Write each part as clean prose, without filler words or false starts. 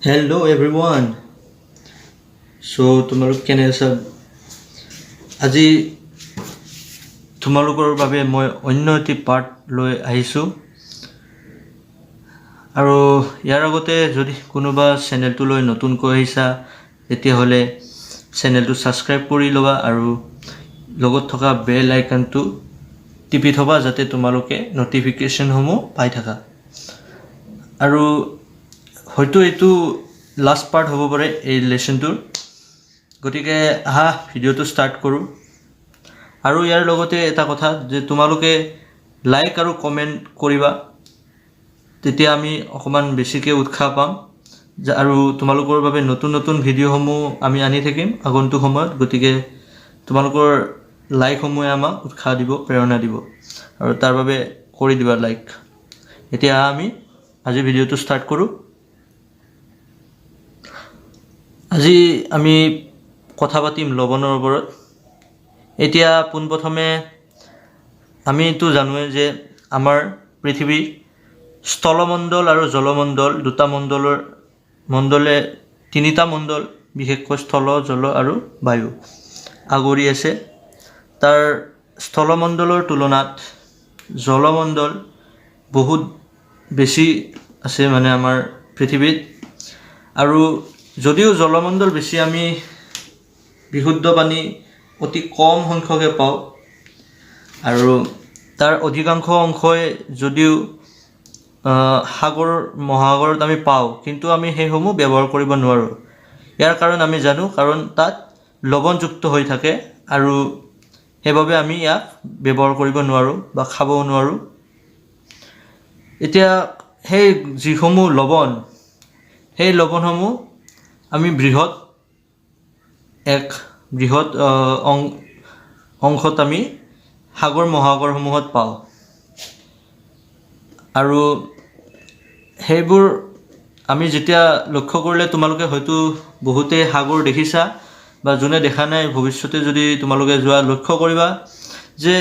Hello everyone. তোমালোক কেনে আছা? আজি তোমালোকৰ বাবে মই অন্য এটি পাৰ্ট লৈ আহিছোঁ আৰু ইয়াৰ আগতে যদি কোনোবা চেনেলটোলৈ নতুনকৈ আহিছা তেতিয়াহ'লে চেনেলটো ছাবস্ক্ৰাইব কৰি ল'বা আৰু লগত থকা বেল আইকনটো টিপি থবা যাতে তোমালোকে নটিফিকেশ্যনসমূহ পাই থাকা আৰু হয়তো এইটো লাষ্ট পাৰ্ট হ'ব পাৰে এই লেসনটোৰ গতিকে আহা ভিডিঅ'টো ষ্টাৰ্ট কৰোঁ আৰু ইয়াৰ লগতে এটা কথা যে তোমালোকে লাইক আৰু কমেণ্ট কৰিবা তেতিয়া আমি অকমান বেছিকৈ উৎসাহ পাম আৰু তোমালোকৰ বাবে নতুন নতুন ভিডিঅ'সমূহ আমি আনি থাকিম আগন্তুক সময়ত গতিকে তোমালোকৰ লাইকসমূহে আমাক উৎসাহ দিব প্ৰেৰণা দিব আৰু তাৰ বাবে কৰি দিবা লাইক এতিয়া আমি আজি ভিডিঅ'টো ষ্টাৰ্ট কৰোঁ আজি আমি কথা পাতিম লৱণৰ ওপৰত এতিয়া পোনপ্ৰথমে আমি এইটো জানোৱে যে আমাৰ পৃথিৱী স্থলমণ্ডল আৰু জলমণ্ডল দুটা মণ্ডলে তিনিটা মণ্ডল বিশেষকৈ স্থল জল আৰু বায়ু আগৰি আছে তাৰ স্থলমণ্ডলৰ তুলনাত জলমণ্ডল বহুত বেছি আছে মানে আমাৰ পৃথিৱীত আৰু যদিও জলমণ্ডল বেছি আমি বিশুদ্ধ পানী অতি কম সংখ্যকে পাওঁ আৰু তাৰ অধিকাংশ অংশই যদিও সাগৰ মহাসাগৰত আমি পাওঁ কিন্তু আমি সেইসমূহ ব্যৱহাৰ কৰিব নোৱাৰোঁ ইয়াৰ কাৰণ আমি জানো কাৰণ তাত লৱণযুক্ত হৈ থাকে আৰু সেইবাবে আমি ইয়াক ব্যৱহাৰ কৰিব নোৱাৰোঁ বা খাবও নোৱাৰোঁ এতিয়া সেই যিসমূহ লৱণ সেই লৱণসমূহ আমি বৃহৎ অংশত আমি সাগৰ মহাসাগৰসমূহত পাওঁ আৰু সেইবোৰ আমি যেতিয়া লক্ষ্য কৰিলে তোমালোকে হয়তো বহুতে সাগৰ দেখিছা বা যোনে দেখা নাই ভৱিষ্যতে যদি তোমালোকে যোৱা লক্ষ্য কৰিবা যে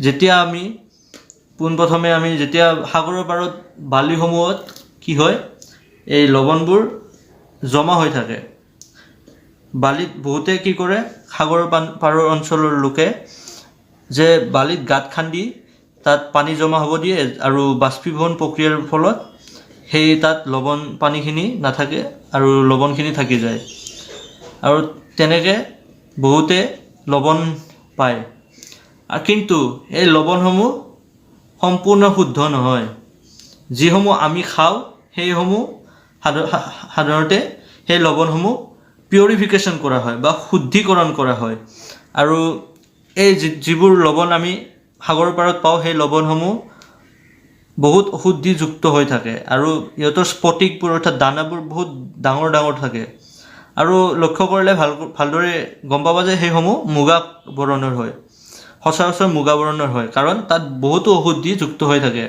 যেতিয়া আমি পোনপ্ৰথমে আমি যেতিয়া সাগৰৰ পাৰত বালিসমূহত কি হয় এই লৱণবোৰ জমা হৈ থাকে বালিত বহুতে কি কৰে সাগৰৰ পাৰৰ অঞ্চলৰ লোকে যে বালিত গাঁত খান্দি তাত পানী জমা হ'ব দিয়ে আৰু বাষ্পীভৱন প্ৰক্ৰিয়াৰ ফলত সেই তাত লৱণ পানীখিনি নাথাকে আৰু লৱণখিনি থাকি যায় আৰু তেনেকৈ বহুতে লৱণ পায় আৰু কিন্তু এই লৱণসমূহ সম্পূৰ্ণ শুদ্ধ নহয় যিসমূহ আমি খাওঁ সেইসমূহ সাধাৰণতে সেই লৱণসমূহ পিউৰিফিকেশ্যন কৰা হয় বা শুদ্ধিকৰণ কৰা হয় আৰু এই যিবোৰ লৱণ আমি সাগৰৰ পাৰত পাওঁ সেই লৱণসমূহ বহুত অশুদ্ধিযুক্ত হৈ থাকে আৰু ইহঁতৰ স্ফটিকবোৰ অৰ্থাৎ দানাবোৰ বহুত ডাঙৰ ডাঙৰ থাকে আৰু লক্ষ্য কৰিলে ভালদৰে গম পাবা যে সেইসমূহ মুগা বৰণৰ হয় সচৰাচৰ মুগা বৰণৰ হয় কাৰণ তাত বহুতো অশুদ্ধিযুক্ত হৈ থাকে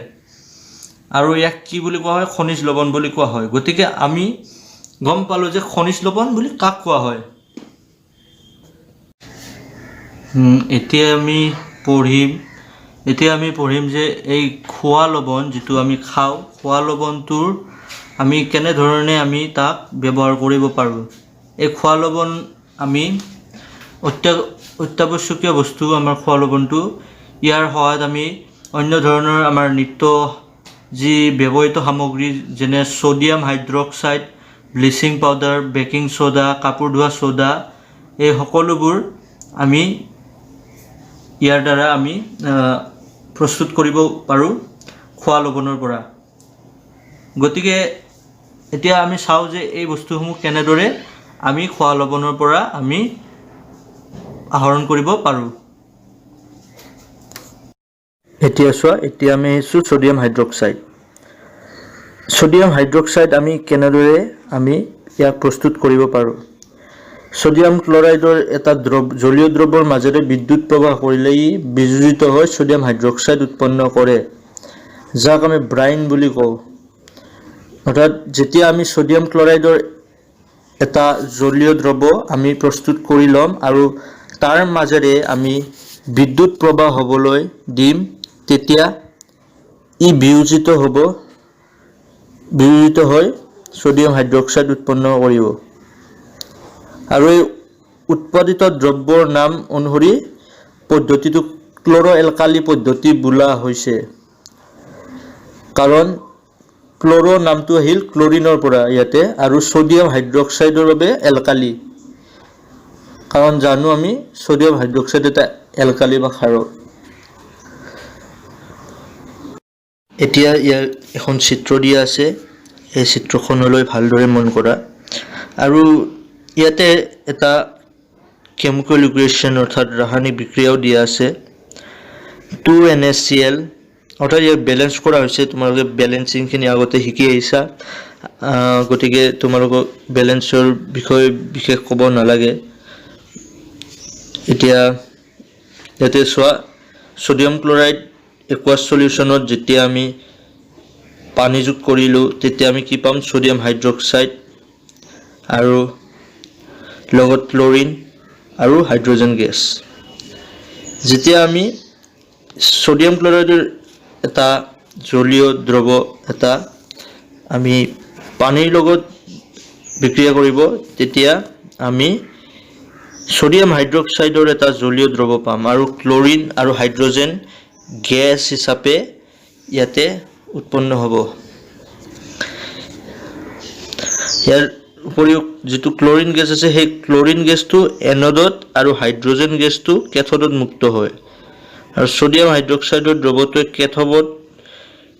আৰু ইয়াক কি বুলি কোৱা হয় খনিজ লৱণ বুলি কোৱা হয় গতিকে আমি গম পালোঁ যে খনিজ লৱণ বুলি কাক কোৱা হয় এতিয়া আমি পঢ়িম যে এই খোৱা লৱণ যিটো আমি খাওঁ খোৱা লৱণটোৰ আমি কেনেধৰণে আমি তাক ব্যৱহাৰ কৰিব পাৰোঁ এই খোৱা লৱণ আমি অত্যাৱশ্যকীয় বস্তু আমাৰ খোৱা লৱণটো ইয়াৰ সহায়ত আমি অন্য ধৰণৰ আমাৰ নিত্য যি ব্যৱহৃত সামগ্ৰী যেনে sodium hydroxide bleaching powder baking soda কাপোৰ ধোৱা ছ'ডা এই সকলোবোৰ আমি ইয়াৰ দ্বাৰা আমি প্ৰস্তুত কৰিব পাৰোঁ খোৱা লৱণৰ পৰা গতিকে এতিয়া আমি চাওঁ যে এই বস্তুসমূহ কেনেদৰে আমি খোৱা লৱণৰ পৰা আমি আহৰণ কৰিব পাৰোঁ এতিয়া আমি আহিছোঁ ছ'ডিয়াম হাইড্ৰক্সাইড আমি কেনেদৰে আমি ইয়াক প্ৰস্তুত কৰিব পাৰোঁ ছ'ডিয়াম ক্লৰাইডৰ এটা জলীয় দ্ৰৱৰ মাজেৰে বিদ্যুৎ প্ৰবাহ কৰিলে ই বিযোজিত হৈ ছ'ডিয়াম হাইড্ৰক্সাইড উৎপন্ন কৰে যাক আমি ব্ৰাইন বুলি কওঁ অৰ্থাৎ যেতিয়া আমি ছ'ডিয়াম ক্লৰাইডৰ এটা জলীয় দ্ৰৱ আমি প্ৰস্তুত কৰি ল'ম আৰু তাৰ মাজেৰে আমি বিদ্যুৎ প্ৰবাহ হ'বলৈ দিম তেতিয়া ই বিয়োজিত হৈ সোডিয়াম হাইড্ৰক্সাইড উৎপন্ন কৰিব। আৰু এই উৎপাদিত দ্ৰব্যৰ নাম অনুসৰি পদ্ধতিটো ক্ল'ৰ' এলকালি পদ্ধতি বোলা হৈছে, কাৰণ ক্ল'ৰ' নামটো আহিল ক্ল'ৰিনৰ পৰা ইয়াতে, আৰু সোডিয়াম হাইড্ৰক্সাইডৰ বাবে এলকালি, কাৰণ জানো আমি সোডিয়াম হাইড্ৰক্সাইড এটা এলকালি বা ক্ষাৰ। এতিয়া ইয়াৰ এখন চিত্ৰ দিয়া আছে, এই চিত্ৰখনলৈ ভালদৰে মন কৰা। আৰু ইয়াতে এটা কেমিকেল ইকুৱেশ্যন অৰ্থাৎ ৰাসায়নিক বিক্ৰিয়াও দিয়া আছে, 2NaCl, অৰ্থাৎ ইয়াক বেলেঞ্চ কৰা হৈছে। তোমালোকে বেলেঞ্চিংখিনি আগতে শিকি আহিছা, গতিকে তোমালোকক বেলেঞ্চৰ বিষয়ে বিশেষ ক'ব নালাগে। এতিয়া ইয়াতে চোৱা, সোডিয়াম ক্লৰাইড একুৱাছ সলিউশ্যনত যেতিয়া আমি পানী যোগ কৰিলোঁ তেতিয়া আমি কি পাম? সোডিয়াম হাইড্ৰক্সাইড আৰু লগত ক্লৰিন আৰু হাইড্ৰজেন গেছ। যেতিয়া আমি সোডিয়াম ক্লৰাইডৰ এটা জলীয় দ্ৰৱ এটা আমি পানীৰ লগত বিক্ৰিয়া কৰিব, তেতিয়া আমি সোডিয়াম হাইড্ৰক্সাইডৰ এটা জলীয় দ্ৰৱ পাম, আৰু ক্লৰিন আৰু হাইড্ৰজেন গেছ হিচাপে ইয়াতে উৎপন্ন হ'ব। ইয়াৰ উপৰিও যিটো ক্লৰিন গেছ আছে, সেই ক্লৰিন গেছটো এনডত আৰু হাইড্ৰজেন গেছটো কেথডত মুক্ত হয়, আৰু সোডিয়াম হাইড্ৰক্সাইডৰ দ্ৰৱটোৱে কেথবত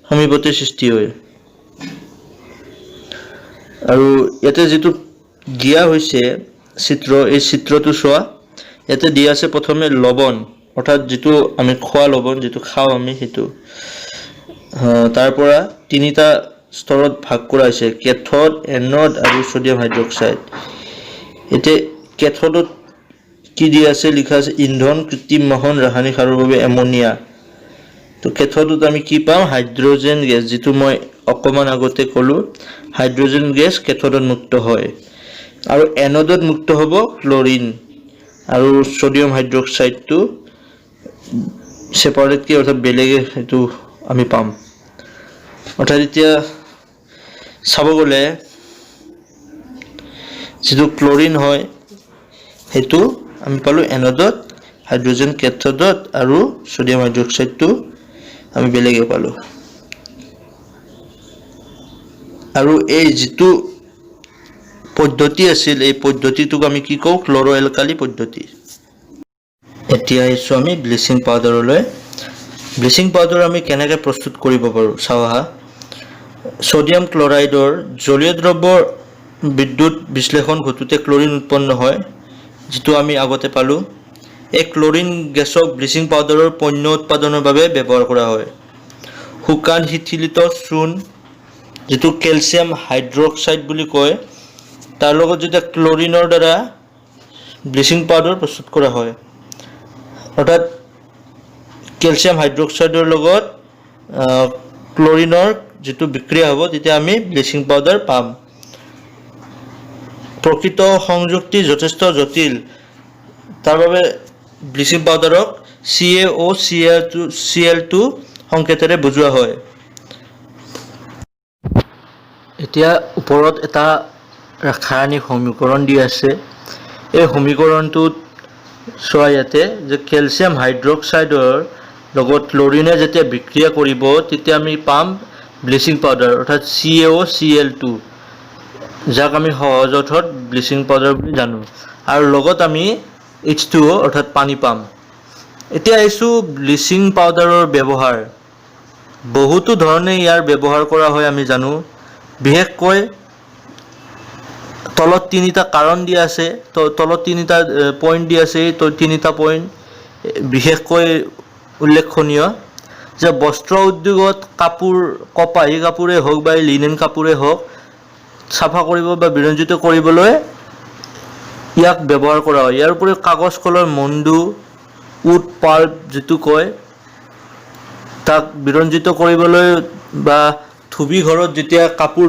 সমীপতে সৃষ্টি হয়। আৰু ইয়াতে যিটো দিয়া হৈছে চিত্ৰ, এই চিত্ৰটো চোৱা, ইয়াতে দিয়া আছে প্ৰথমে লৱণ, অৰ্থাৎ যিটো আমি খোৱা লৱণ, যিটো খাওঁ আমি, সেইটো তাৰ পৰা তিনিটা স্তৰত ভাগ কৰা হৈছে, কেথড, এনড আৰু সোডিয়াম হাইড্ৰক্সাইড। এতিয়া কেথডত কি দিয়া আছে? লিখা আছে ইন্ধন, কৃত্ৰিম মাখন, ৰাসায়নিক সাৰৰ বাবে এমনিয়া। তো কেথডত আমি কি পাম? হাইড্ৰজেন গেছ, যিটো মই অকণমান আগতে ক'লোঁ, হাইড্ৰজেন গেছ কেথডত মুক্ত হয়, আৰু এনডত মুক্ত হ'ব ক্লৰিন, আৰু সোডিয়াম হাইড্ৰক্সাইডটো ছেপাৰেটকৈ, অৰ্থাৎ বেলেগে সেইটো আমি পাম। অৰ্থাৎ এতিয়া চাব গ'লে যিটো ক্লৰিন হয় সেইটো আমি পালোঁ এনডত, হাইড্ৰজেন কেথডত, আৰু সোডিয়াম হাইড্ৰক্সাইডটো আমি বেলেগে পালোঁ। আৰু এই যিটো পদ্ধতি আছিল, এই পদ্ধতিটোক আমি কি কওঁ? ক্ল'ৰ' এলকালি পদ্ধতি। এতিয়া আহিছোঁ আমি ব্লিচিং পাউডাৰলৈ। ব্লিচিং পাউডাৰ আমি কেনেকৈ প্ৰস্তুত কৰিব পাৰোঁ চাওঁ আহা। সোডিয়াম ক্লৰাইডৰ জলীয় দ্ৰব্যৰ বিদ্যুৎ বিশ্লেষণ ঘটোতে ক্লৰিন উৎপন্ন হয়, যিটো আমি আগতে পালোঁ। এই ক্লৰিন গেছক ব্লিচিং পাউডাৰৰ পণ্য উৎপাদনৰ বাবে ব্যৱহাৰ কৰা হয়। শুকান শিথিলিত চূণ, যিটো কেলছিয়াম হাইড্ৰক্সাইড বুলি কয়, তাৰ লগত যেতিয়া ক্লৰিনৰ দ্বাৰা ব্লিচিং পাউডাৰ প্ৰস্তুত কৰা হয়, অৰ্থাৎ কেলছিয়াম হাইড্ৰক্সাইডৰ লগত ক্লৰিনৰ যিটো বিক্ৰিয়া হ'ব, তেতিয়া আমি ব্লিচিং পাউডাৰ পাম। প্ৰকৃত সংযুক্তি যথেষ্ট জটিল, তাৰ বাবে ব্লিচিং পাউডাৰক CaOCl2 সংকেতেৰে বুজোৱা হয়। এতিয়া ওপৰত এটা ৰাসায়নিক সমীকৰণ দি আছে। এই সমীকৰণটোত চোৱা ইয়াতে যে কেলছিয়াম হাইড্ৰক্সাইডৰ লগত ক্লৰিনে যেতিয়া বিক্ৰিয়া কৰিব, তেতিয়া আমি পাম ব্লিচিং পাউডাৰ, অৰ্থাৎ CaOCl2, যাক আমি সহজ অৰ্থত ব্লিচিং পাউডাৰ বুলি জানো, আৰু লগত আমি H2O অৰ্থাৎ পানী পাম। এতিয়া আহিছোঁ ব্লিচিং পাউডাৰৰ ব্যৱহাৰ। বহুতো ধৰণে ইয়াৰ ব্যৱহাৰ কৰা হয় আমি জানো, বিশেষকৈ তলত তিনিটা কাৰণ দিয়া আছে, তলত তিনিটা পইণ্ট দিয়া আছে। এই তিনিটা পইণ্ট বিশেষকৈ উল্লেখনীয়, যে বস্ত্ৰ উদ্যোগত কপাহী কাপোৰে হওক বা লিনেন কাপোৰে হওক, চাফা কৰিব বা বিৰঞ্জিত কৰিবলৈ ইয়াক ব্যৱহাৰ কৰা হয়। ইয়াৰ উপৰিও কাগজ কলৰ মণ্ডু, উড পাল্প যিটো কয়, তাক বিৰঞ্জিত কৰিবলৈ, বা ধুবি ঘৰত যেতিয়া কাপোৰ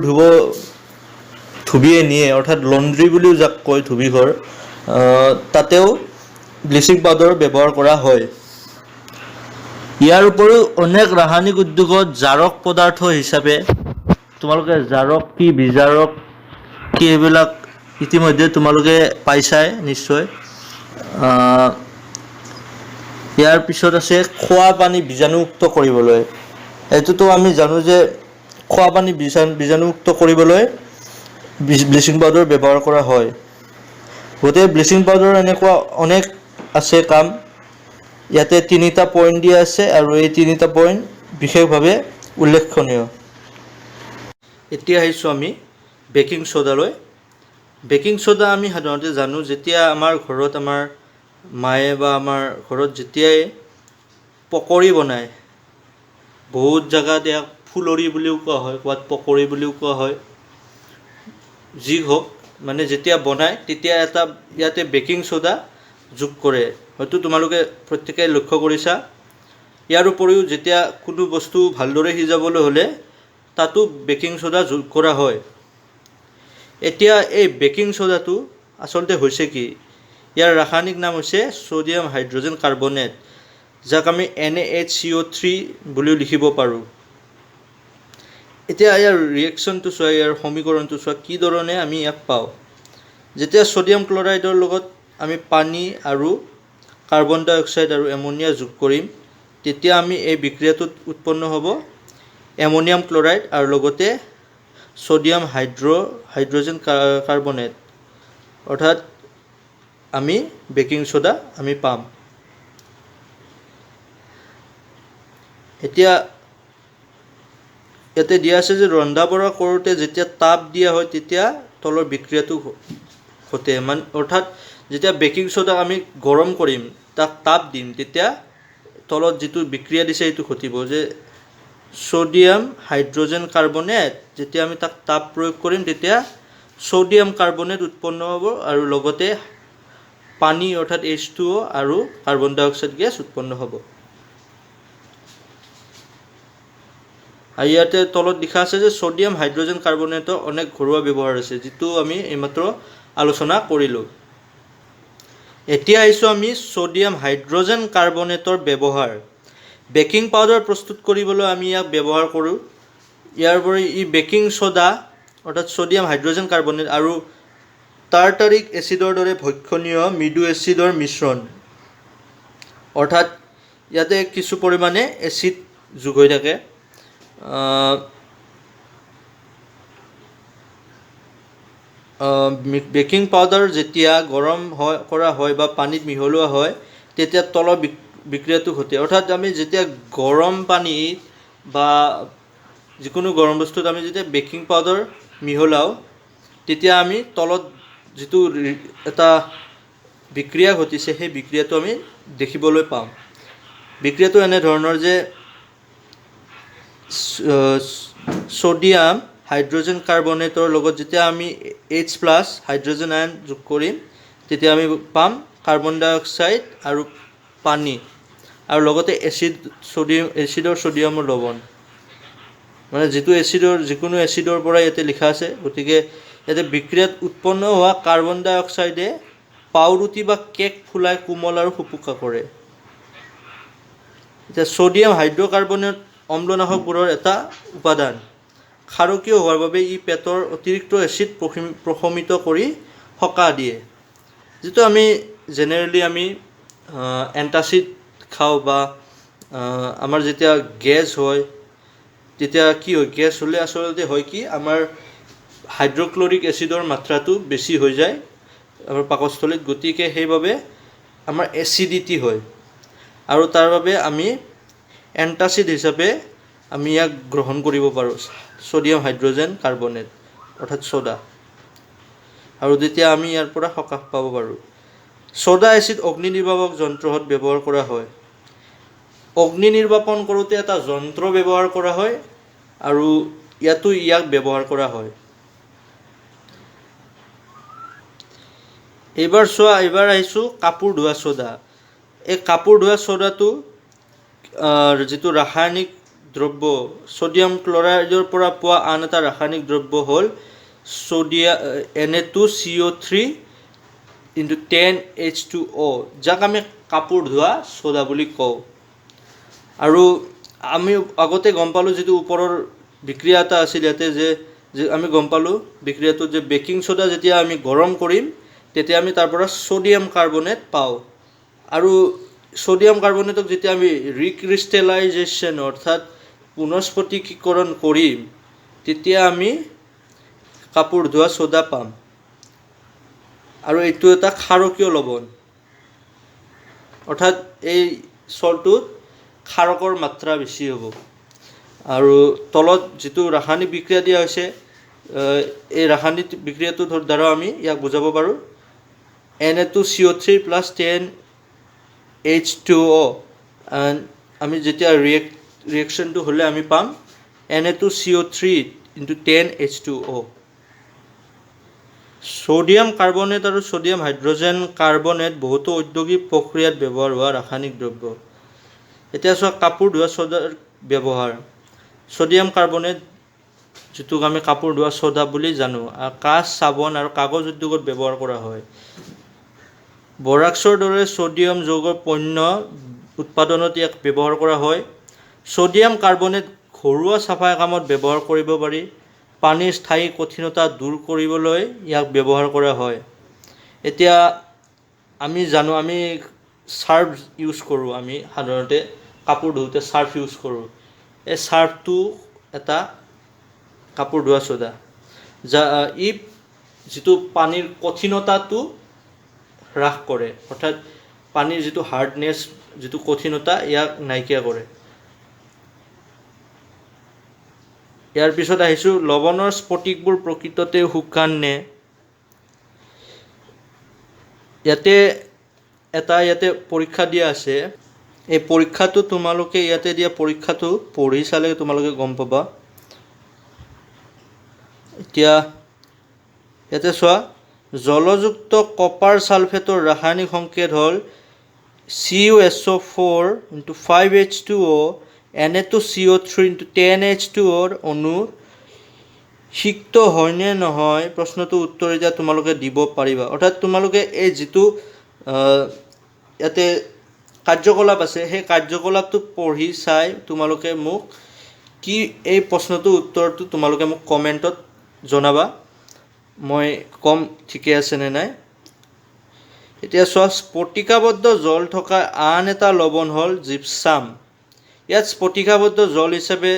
ধুবিয়ে নিয়ে, অৰ্থাৎ লণ্ড্ৰি বুলিও যাক কয় ধুবি ঘৰ, তাতেও ব্লিচিং পাউডাৰ ব্যৱহাৰ কৰা হয়। ইয়াৰ উপৰিও অনেক ৰাসায়নিক উদ্যোগত জাৰক পদাৰ্থ হিচাপে তোমালোকে জাৰক কি বিজাৰক কি এইবিলাক ইতিমধ্যে তোমালোকে পাইছাই নিশ্চয়। ইয়াৰ পিছত আছে খোৱা পানী বীজাণুমুক্ত কৰিবলৈ। এইটোতো আমি জানো যে খোৱা পানী বীজাণুমুক্ত কৰিবলৈ ব্লিচিং পাউডাৰ ব্যৱহাৰ কৰা হয়। গতিকে ব্লিচিং পাউডাৰ এনেকুৱা অনেক আছে কাম। ইয়াতে 3টা পইণ্ট দিয়া আছে আৰু এই 3টা পইণ্ট বিশেষভাৱে উল্লেখনীয়। এতিয়া আহিছোঁ আমি বেকিং ছ'ডালৈ। বেকিং ছ'ডা আমি সাধাৰণতে জানো যেতিয়া আমাৰ ঘৰত আমাৰ মায়ে বা আমাৰ ঘৰত যেতিয়াই পকৰি বনায়, বহুত জেগাত ইয়াক ফুলৰি বুলিও কোৱা হয়, ক'ৰবাত পকৰি বুলিও কোৱা হয়, যি হওক মানে যেতিয়া বনায় তেতিয়া এটা ইয়াতে বেকিং ছ'ডা যোগ কৰে। হয়তো তোমালোকে প্ৰত্যেকেই লক্ষ্য কৰিছা। ইয়াৰ উপৰিও যেতিয়া কোনো বস্তু ভালদৰে সিজাবলৈ হ'লে তাতো বেকিং ছ'ডা যোগ কৰা হয়। এতিয়া এই বেকিং ছ'ডাটো আচলতে হৈছে কি, ইয়াৰ ৰাসায়নিক নাম হৈছে ছ'ডিয়াম হাইড্ৰজেন কাৰ্বনেট, যাক আমি NaHCO3 বুলিও লিখিব পাৰোঁ। এতিয়া ইয়াৰ ৰিয়েকশ্যনটো চোৱা, ইয়াৰ সমীকৰণটো চোৱা, কি ধৰণে আমি ইয়াক পাওঁ। যেতিয়া ছ'ডিয়াম ক্লৰাইডৰ লগত আমি পানী আৰু কাৰ্বন ডাই অক্সাইড আৰু এমনিয়া যোগ কৰিম, তেতিয়া আমি এই বিক্ৰিয়াটোত উৎপন্ন হ'ব এমনিয়াম ক্লৰাইড আৰু লগতে ছ'ডিয়াম হাইড্ৰজেন কাৰ্বনেট, অৰ্থাৎ আমি বেকিং ছ'ডা আমি পাম। এতিয়া ইয়াতে দিয়া আছে যে ৰন্ধা বঢ়া কৰোঁতে যেতিয়া তাপ দিয়া হয় তেতিয়া তলৰ বিক্ৰিয়াটো ঘটে। অৰ্থাৎ যেতিয়া বেকিং ছ'ডাক আমি গৰম কৰিম, তাক তাপ দিম, তেতিয়া তলত যিটো বিক্ৰিয়া দিছে সেইটো ঘটিব যে ছ'ডিয়াম হাইড্ৰজেন কাৰ্বনেট, যেতিয়া আমি তাক তাপ প্ৰয়োগ কৰিম তেতিয়া ছ'ডিয়াম কাৰ্বনেট উৎপন্ন হ'ব আৰু লগতে পানী অৰ্থাৎ H2O আৰু কাৰ্বন ডাই অক্সাইড গেছ উৎপন্ন হ'ব। আৰু ইয়াতে তলত লিখা আছে যে ছ'ডিয়াম হাইড্ৰজেন কাৰ্বনেটৰ অনেক ঘৰুৱা ব্যৱহাৰ আছে, যিটো আমি এইমাত্ৰ আলোচনা কৰিলোঁ। এতিয়া আহিছোঁ আমি ছ'ডিয়াম হাইড্ৰজেন কাৰ্বনেটৰ ব্যৱহাৰ। বেকিং পাউডাৰ প্ৰস্তুত কৰিবলৈ আমি ইয়াক ব্যৱহাৰ কৰোঁ। ইয়াৰ উপৰি ই বেকিং ছ'ডা অৰ্থাৎ ছ'ডিয়াম হাইড্ৰজেন কাৰ্বনেট আৰু টাৰ্টাৰিক এচিডৰ দৰে ভক্ষণীয় মৃদু এচিডৰ মিশ্ৰণ, অৰ্থাৎ ইয়াতে কিছু পৰিমাণে এচিড যোগ হৈ থাকে। বেকিং পাউডাৰ যেতিয়া গৰম কৰা হয় বা পানীত মিহলোৱা হয় তেতিয়া তলৰ বিক্ৰিয়াটো ঘটে। অৰ্থাৎ আমি যেতিয়া গৰম পানীত বা যিকোনো গৰম বস্তুত আমি যেতিয়া বেকিং পাউডাৰ মিহলাওঁ তেতিয়া আমি তলত যিটো এটা বিক্ৰিয়া ঘটিছে সেই বিক্ৰিয়াটো আমি দেখিবলৈ পাম। বিক্ৰিয়াটো এনেধৰণৰ যে ছ'ডিয়াম হাইড্ৰজেন কাৰ্বনেটৰ লগত যেতিয়া আমি H+ হাইড্ৰজেন আয়ন যোগ কৰিম তেতিয়া আমি পাম কাৰ্বন ডাই অক্সাইড আৰু পানী আৰু লগতে এচিডৰ ছ'ডিয়ামৰ লৱণ, মানে যিকোনো এচিডৰ পৰা ইয়াতে লিখা আছে। গতিকে ইয়াতে বিক্ৰিয়াত উৎপন্ন হোৱা কাৰ্বন ডাই অক্সাইডে পাওৰুটি বা কেক ফুলাই কোমল আৰু সুপুকা কৰে। এতিয়া ছ'ডিয়াম হাইড্ৰকাৰ্বনেট অম্লনাশকবোৰৰ এটা উপাদান। ক্ষাৰকীয় হোৱাৰ বাবে ই পেটৰ অতিৰিক্ত এচিড প্ৰশমিত কৰি সকাহ দিয়ে। যিটো আমি জেনেৰেলি আমি এণ্টাচিড খাওঁ বা আমাৰ যেতিয়া গেছ হয় তেতিয়া কি হয়, গেছ হ'লে আচলতে হয় কি আমাৰ হাইড্ৰক্লৰিক এচিডৰ মাত্ৰাটো বেছি হৈ যায় আমাৰ পাকস্থলীত। গতিকে সেইবাবে আমাৰ এচিডিটি হয় আৰু তাৰ বাবে আমি এণ্টাচিড হিচাপে আমি ইয়াক গ্ৰহণ কৰিব পাৰোঁ ছ'ডিয়াম হাইড্ৰজেন কাৰ্বনেট অৰ্থাৎ ছ'ডা, আৰু তেতিয়া আমি ইয়াৰ পৰা সকাহ পাব পাৰোঁ। ছ'ডা এচিড অগ্নি নিৰ্বাপক যন্ত্ৰত ব্যৱহাৰ কৰা হয়। অগ্নি নিৰ্বাপন কৰোঁতে এটা যন্ত্ৰ ব্যৱহাৰ কৰা হয় আৰু ইয়াক ব্যৱহাৰ কৰা হয়। এইবাৰ আহিছোঁ কাপোৰ ধোৱা ছ'ডা। এই কাপোৰ ধোৱা ছ'ডাটো যিটো ৰাসায়নিক দ্ৰব্য ছ'ডিয়াম ক্লৰাইডৰ পৰা পোৱা আন এটা ৰাসায়নিক দ্ৰব্য হ'ল Na2CO3 × 10H2O, যাক আমি কাপোৰ ধোৱা ছ'ডা বুলি কওঁ। আৰু আমি আগতে গম পালোঁ যিটো ওপৰৰ বিক্ৰিয়া এটা আছিল ইয়াতে যে আমি গম পালোঁ বিক্ৰিয়াটোত যে বেকিং সোডা যেতিয়া আমি গৰম কৰিম তেতিয়া আমি তাৰ পৰা সোডিয়াম কাৰ্বনেট পাওঁ আৰু সোডিয়াম কাৰ্বনেটক যেতিয়া আমি ৰিক্ৰিষ্টেলাইজেশ্যন অৰ্থাৎ পুনঃস্ফটিকীকৰণ কৰিম তেতিয়া আমি কাপোৰ ধোৱা সোডা পাম আৰু এইটো এটা ক্ষাৰকীয় লৱণ অৰ্থাৎ এই চলটোত ক্ষাৰকৰ মাত্ৰা বেছি হ'ব আৰু তলত যিটো ৰাসায়নিক বিক্ৰিয়া দিয়া হৈছে এই ৰাসায়নিক বিক্ৰিয়াটোৰ দ্বাৰা আমি ইয়াক বুজাব পাৰোঁ Na2CO3 + 10H2O আমি যেতিয়া ৰিয়েকশ্যনটো হ'লে আমি পাম Na2CO3 × 10H2O সোডিয়াম কাৰ্বনেট আৰু সোডিয়াম হাইড্ৰজেন কাৰ্বনেট বহুতো ঔদ্যোগিক প্ৰক্ৰিয়াত ব্যৱহাৰ হোৱা ৰাসায়নিক দ্ৰব্য এতিয়া চোৱা কাপোৰ ধোৱা সোডাৰ ব্যৱহাৰ সোডিয়াম কাৰ্বনেট যিটোক আমি কাপোৰ ধোৱা সোডা বুলি জানো কাঁচ চাবোন আৰু কাগজ উদ্যোগত ব্যৱহাৰ কৰা হয় বৰাক্সৰ দৰে সোডিয়াম যৌগৰ পণ্য উৎপাদনত ইয়াক ব্যৱহাৰ কৰা হয় সোডিয়াম কাৰ্বনেট ঘৰুৱা চাফাই কামত ব্যৱহাৰ কৰিব পাৰি পানীৰ স্থায়ী কঠিনতা দূৰ কৰিবলৈ ইয়াক ব্যৱহাৰ কৰা হয় এতিয়া আমি জানো আমি সাৰ্ফ ইউজ কৰোঁ আমি সাধাৰণতে কাপোৰ ধুওঁতে সাৰ্ফ ইউজ কৰোঁ এই সাৰ্ফটো এটা কাপোৰ ধোৱা সোডা যা ই যিটো পানীৰ কঠিনতাটো হ্ৰাস কৰে অৰ্থাৎ পানীৰ যিটো হাৰ্ডনেছ যিটো কঠিনতা ইয়াক নাইকিয়া কৰে ইয়াৰ পিছত আহিছোঁ লৱণৰ স্ফটিকবোৰ প্ৰকৃততে শুকান নে ইয়াতে পৰীক্ষা দিয়া আছে এই পৰীক্ষাটো তোমালোকে ইয়াতে দিয়া পৰীক্ষাটো পঢ়ি চালে তোমালোকে গম পাবা এতিয়া ইয়াতে চোৱা জলযুক্ত কপাৰ ছালফেটৰ ৰাসায়নিক সংকেত হ'ল CuSO4 × 5H2O Na2CO3 × 10H2O অণু সিক্ত হয়নে নহয় প্ৰশ্নটো উত্তৰ এতিয়া তোমালোকে দিব পাৰিবা অৰ্থাৎ তোমালোকে এই যিটো ইয়াতে কাৰ্যকলাপ আছে সেই কাৰ্যকলাপটো পঢ়ি চাই তোমালোকে মোক কি এই প্ৰশ্নটো উত্তৰটো তোমালোকে মোক কমেণ্টত জনাবা মই কম ঠিকে আছে নে নাই এতিয়া চোৱা স্ফটিকাবদ্ধ জল থকা আন এটা লৱণ হ'ল জিপছাম ইয়াত স্ফটিকাবদ্ধ জল হিচাপে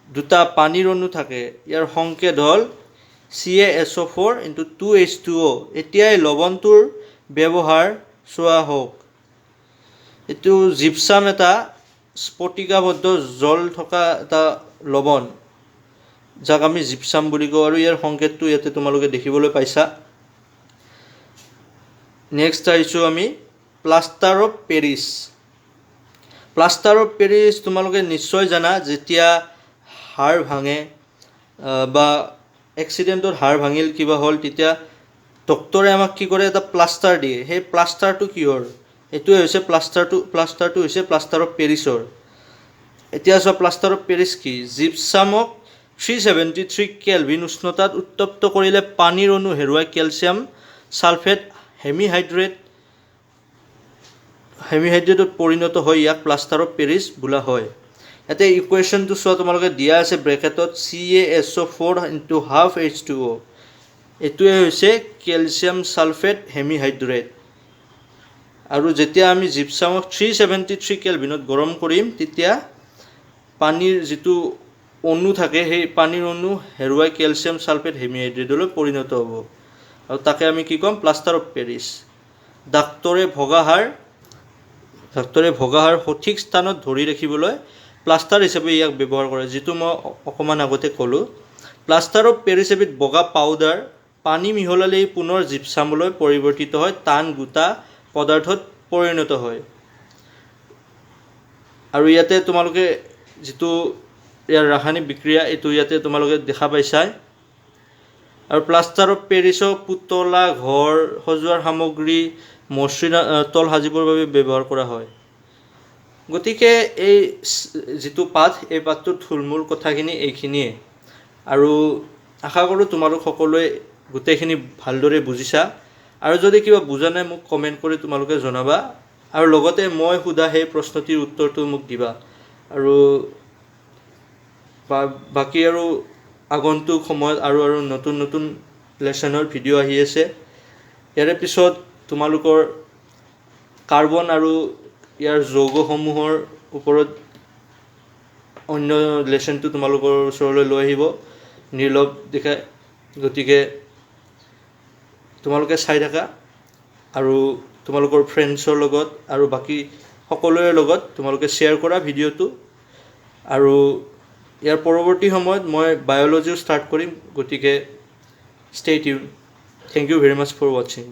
দুটা পানীৰ অণু থাকে ইয়াৰ সংকেত হ'ল CaSO4 × 2H2O এতিয়া এই লৱণটোৰ ব্যৱহাৰ চোৱা হওক এইটো জিপছাম এটা স্ফটিকাবদ্ধ জল থকা এটা লৱণ যাক আমি জিপছাম বুলি কওঁ আৰু ইয়াৰ সংকেতটো ইয়াতে তোমালোকে দেখিবলৈ পাইছা নেক্সট আহিছোঁ আমি প্লাষ্টাৰ অফ পেৰিছ তোমালোকে নিশ্চয় জানা যেতিয়া হাড় ভাঙে বা এক্সিডেণ্টত হাড় ভাঙিল কিবা হ'ল তেতিয়া ডক্টৰে আমাক কি কৰে এটা প্লাষ্টাৰ দিয়ে সেই প্লাষ্টাৰটো কিহৰ এইটোৱে হৈছে প্লাষ্টাৰটো হৈছে প্লাষ্টাৰ অফ পেৰিছৰ এতিয়া চোৱা প্লাষ্টাৰ অফ পেৰিছ কি জিপছামক 373 কেলভিন উষ্ণতাত উত্তপ্ত কৰিলে পানীৰ অণু হেৰুৱাই কেলছিয়াম ছালফেট হেমিহাইড্ৰেটত পৰিণত হয় ইয়াক প্লাষ্টাৰ অফ পেৰিছ বোলা হয় ইয়াতে ইকুৱেশ্যনটো চোৱা তোমালোকে দিয়া আছে ব্ৰেকেটত CaSO4 × ½ H2O এইটোৱে হৈছে কেলছিয়াম ছালফেট হেমিহাইড্ৰেট আৰু যেতিয়া আমি জিপছামক 373 কেলভিনত গৰম কৰিম তেতিয়া পানীৰ যিটো অণু থাকে সেই পানীৰ অণু হেৰুৱাই কেলছিয়াম ছালফেট হেমিহাইড্ৰেটলৈ পৰিণত হ'ব আৰু তাকে আমি কি ক'ম প্লাষ্টাৰ অফ পেৰিছ ডাক্তৰে ভগা হাড় সঠিক স্থানত ধৰি ৰাখিবলৈ প্লাষ্টাৰ হিচাপে ইয়াক ব্যৱহাৰ কৰে যিটো মই অকণমান আগতে ক'লোঁ প্লাষ্টাৰ অফ পেৰিছ এবিধ বগা পাউডাৰ পানী মিহলালেই পুনৰ জিপছামলৈ পৰিৱৰ্তিত হয় টান গোটা পদাৰ্থত পৰিণত হয় আৰু ইয়াতে তোমালোকে যিটো ইয়াৰ ৰাসায়নিক বিক্ৰিয়া এইটো ইয়াতে তোমালোকে দেখা পাইছা আৰু প্লাষ্টাৰ অফ পেৰিছক পুতলা ঘৰ সজোৱাৰ সামগ্ৰী মসৃণ তল সাজিবৰ বাবে ব্যৱহাৰ কৰা হয় গতিকে এই যিটো পাঠ এই পাঠটোৰ থুলমূল কথাখিনি এইখিনিয়ে আৰু আশা কৰোঁ তোমালোক সকলোৱে গোটেইখিনি ভালদৰে বুজিছা আৰু যদি কিবা বুজা নাই মোক কমেণ্ট কৰি তোমালোকে জনাবা আৰু লগতে মই সোধা সেই প্ৰশ্নটিৰ উত্তৰটো মোক দিবা আৰু বাকী আৰু আগন্তুক সময়ত আৰু নতুন নতুন লেচনৰ ভিডিঅ' আহি আছে। ইয়াৰে পিছত তোমালোকৰ কাৰ্বন আৰু ইয়াৰ যৌগসমূহৰ ওপৰত অন্য লেচনটো তোমালোকৰ ওচৰলৈ লৈ আহিব নিৰ্লভ দেখাই। গতিকে তোমালোকে চাই থাকা আৰু তোমালোকৰ ফ্ৰেণ্ডছৰ লগত আৰু বাকী সকলোৰে লগত তোমালোকে শ্বেয়াৰ কৰা ভিডিঅ'টো। আৰু ইয়াৰ পৰৱৰ্তী সময়ত মই বায়'লজিও ষ্টাৰ্ট কৰিম। গতিকে stay tuned. Thank you very much for ৱাচিং।